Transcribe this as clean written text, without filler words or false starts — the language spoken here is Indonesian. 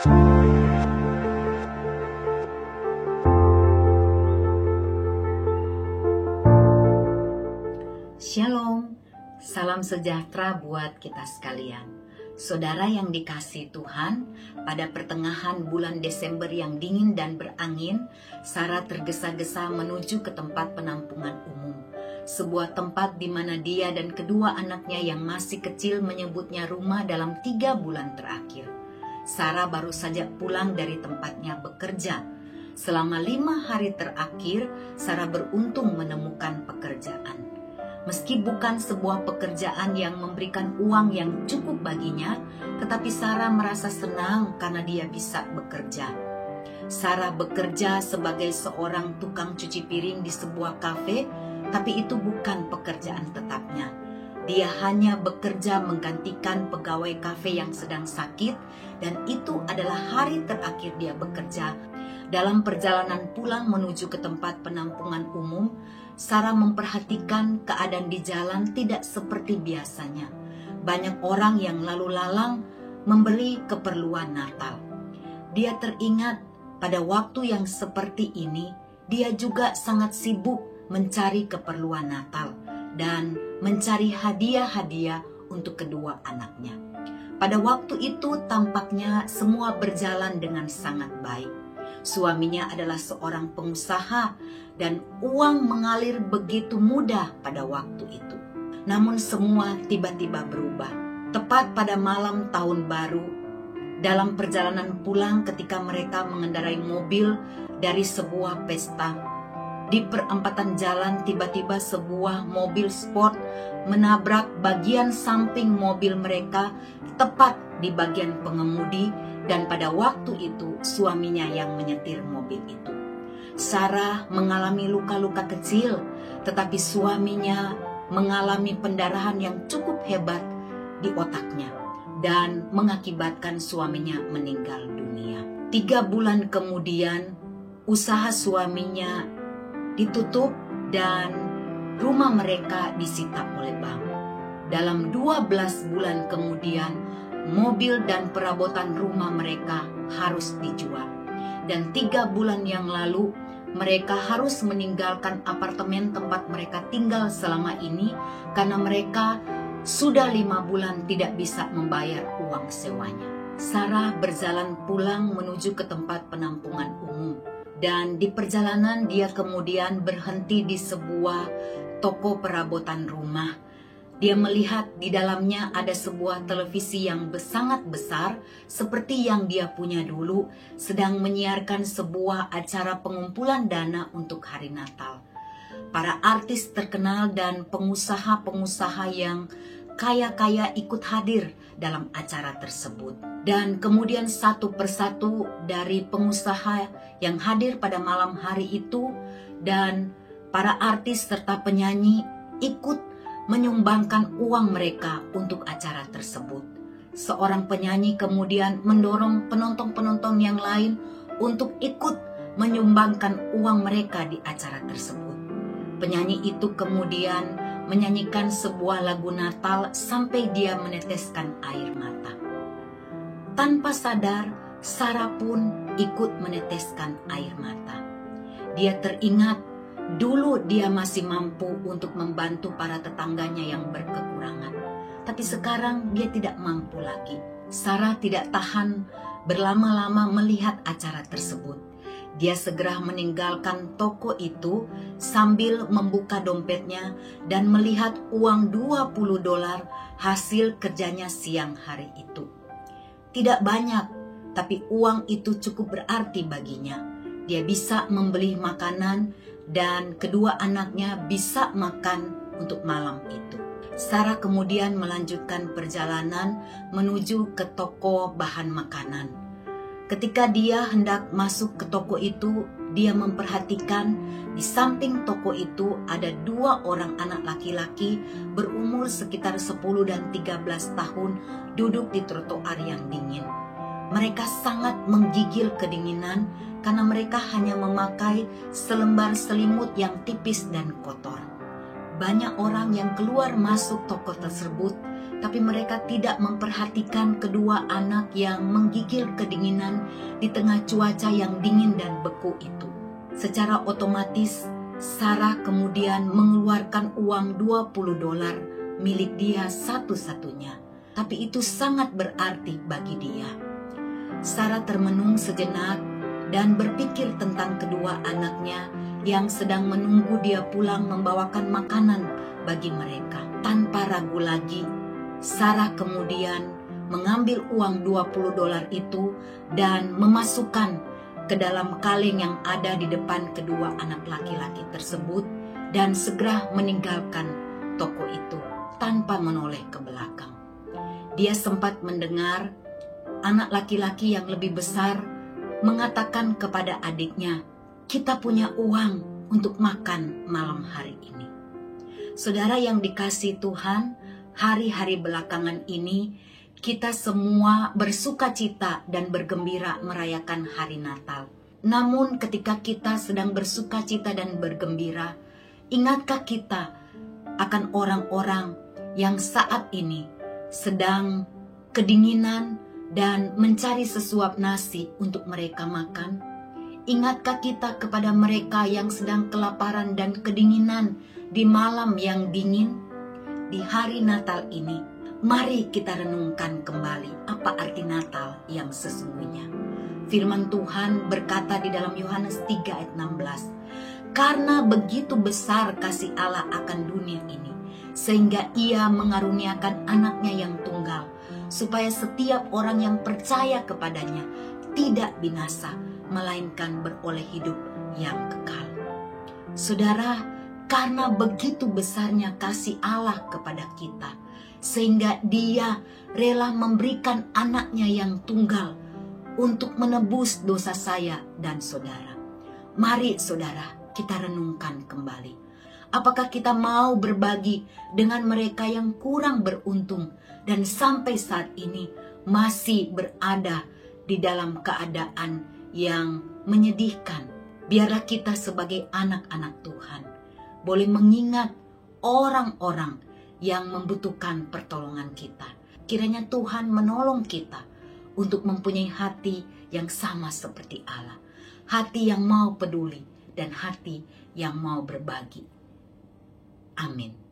Shalom, salam sejahtera buat kita sekalian. Saudara yang dikasihi Tuhan, pada pertengahan bulan Desember yang dingin dan berangin, Sarah tergesa-gesa menuju ke tempat penampungan umum. Sebuah tempat di mana dia dan kedua anaknya yang masih kecil menyebutnya rumah dalam 3 bulan terakhir. Sarah baru saja pulang dari tempatnya bekerja. Selama 5 hari terakhir, Sarah beruntung menemukan pekerjaan. Meski bukan sebuah pekerjaan yang memberikan uang yang cukup baginya, tetapi Sarah merasa senang karena dia bisa bekerja. Sarah bekerja sebagai seorang tukang cuci piring di sebuah kafe, tapi itu bukan pekerjaan tetapnya. Dia hanya bekerja menggantikan pegawai kafe yang sedang sakit, dan itu adalah hari terakhir dia bekerja. Dalam perjalanan pulang menuju ke tempat penampungan umum, Sarah memperhatikan keadaan di jalan tidak seperti biasanya. Banyak orang yang lalu lalang membeli keperluan Natal. Dia teringat pada waktu yang seperti ini, dia juga sangat sibuk mencari keperluan Natal dan mencari hadiah-hadiah untuk kedua anaknya. Pada waktu itu tampaknya semua berjalan dengan sangat baik. Suaminya adalah seorang pengusaha dan uang mengalir begitu mudah pada waktu itu. Namun semua tiba-tiba berubah. Tepat pada malam tahun baru, dalam perjalanan pulang ketika mereka mengendarai mobil dari sebuah pesta, di perempatan jalan tiba-tiba sebuah mobil sport menabrak bagian samping mobil mereka tepat di bagian pengemudi, dan pada waktu itu suaminya yang menyetir mobil itu. Sarah mengalami luka-luka kecil, tetapi suaminya mengalami pendarahan yang cukup hebat di otaknya dan mengakibatkan suaminya meninggal dunia. 3 bulan kemudian, usaha suaminya ditutup dan rumah mereka disita oleh bank. Dalam 12 bulan kemudian, mobil dan perabotan rumah mereka harus dijual. Dan 3 bulan yang lalu, mereka harus meninggalkan apartemen tempat mereka tinggal selama ini karena mereka sudah 5 bulan tidak bisa membayar uang sewanya. Sarah berjalan pulang menuju ke tempat penampungan umum. Dan di perjalanan dia kemudian berhenti di sebuah toko perabotan rumah. Dia melihat di dalamnya ada sebuah televisi yang sangat besar seperti yang dia punya dulu, sedang menyiarkan sebuah acara pengumpulan dana untuk hari Natal. Para artis terkenal dan pengusaha-pengusaha yang kaya-kaya ikut hadir dalam acara tersebut. Dan kemudian satu persatu dari pengusaha yang hadir pada malam hari itu dan para artis serta penyanyi ikut menyumbangkan uang mereka untuk acara tersebut. Seorang penyanyi kemudian mendorong penonton-penonton yang lain untuk ikut menyumbangkan uang mereka di acara tersebut. Penyanyi itu kemudian menyanyikan sebuah lagu Natal sampai dia meneteskan air mata. Tanpa sadar, Sarah pun ikut meneteskan air mata. Dia teringat dulu dia masih mampu untuk membantu para tetangganya yang berkekurangan. Tapi sekarang dia tidak mampu lagi. Sarah tidak tahan berlama-lama melihat acara tersebut. Dia segera meninggalkan toko itu sambil membuka dompetnya dan melihat uang $20 hasil kerjanya siang hari itu. Tidak banyak, tapi uang itu cukup berarti baginya. Dia bisa membeli makanan dan kedua anaknya bisa makan untuk malam itu. Sarah kemudian melanjutkan perjalanan menuju ke toko bahan makanan. Ketika dia hendak masuk ke toko itu, dia memperhatikan di samping toko itu ada 2 orang anak laki-laki berumur sekitar 10 dan 13 tahun duduk di trotoar yang dingin. Mereka sangat menggigil kedinginan karena mereka hanya memakai selembar selimut yang tipis dan kotor. Banyak orang yang keluar masuk toko tersebut tapi mereka tidak memperhatikan kedua anak yang menggigil kedinginan di tengah cuaca yang dingin dan beku itu. Secara otomatis, Sarah kemudian mengeluarkan uang $20 milik dia satu-satunya. Tapi itu sangat berarti bagi dia. Sarah termenung sejenak dan berpikir tentang kedua anaknya yang sedang menunggu dia pulang membawakan makanan bagi mereka. Tanpa ragu lagi, Sarah kemudian mengambil uang $20 itu dan memasukkan ke dalam kaleng yang ada di depan kedua anak laki-laki tersebut dan segera meninggalkan toko itu tanpa menoleh ke belakang. Dia sempat mendengar anak laki-laki yang lebih besar mengatakan kepada adiknya, "Kita punya uang untuk makan malam hari ini." Saudara yang dikasihi Tuhan, hari-hari belakangan ini kita semua bersuka cita dan bergembira merayakan hari Natal. Namun ketika kita sedang bersuka cita dan bergembira, ingatkah kita akan orang-orang yang saat ini sedang kedinginan dan mencari sesuap nasi untuk mereka makan? Ingatkah kita kepada mereka yang sedang kelaparan dan kedinginan di malam yang dingin? Di hari Natal ini, mari kita renungkan kembali apa arti Natal yang sesungguhnya. Firman Tuhan berkata di dalam Yohanes 3 ayat 16, "Karena begitu besar kasih Allah akan dunia ini, sehingga ia mengaruniakan anaknya yang tunggal, supaya setiap orang yang percaya kepadanya tidak binasa, melainkan beroleh hidup yang kekal." Saudara, karena begitu besarnya kasih Allah kepada kita, sehingga dia rela memberikan anaknya yang tunggal untuk menebus dosa saya dan saudara. Mari saudara, kita renungkan kembali. Apakah kita mau berbagi dengan mereka yang kurang beruntung dan sampai saat ini masih berada di dalam keadaan yang menyedihkan? Biarlah kita sebagai anak-anak Tuhan boleh mengingat orang-orang yang membutuhkan pertolongan kita. Kiranya Tuhan menolong kita untuk mempunyai hati yang sama seperti Allah. Hati yang mau peduli dan hati yang mau berbagi. Amin.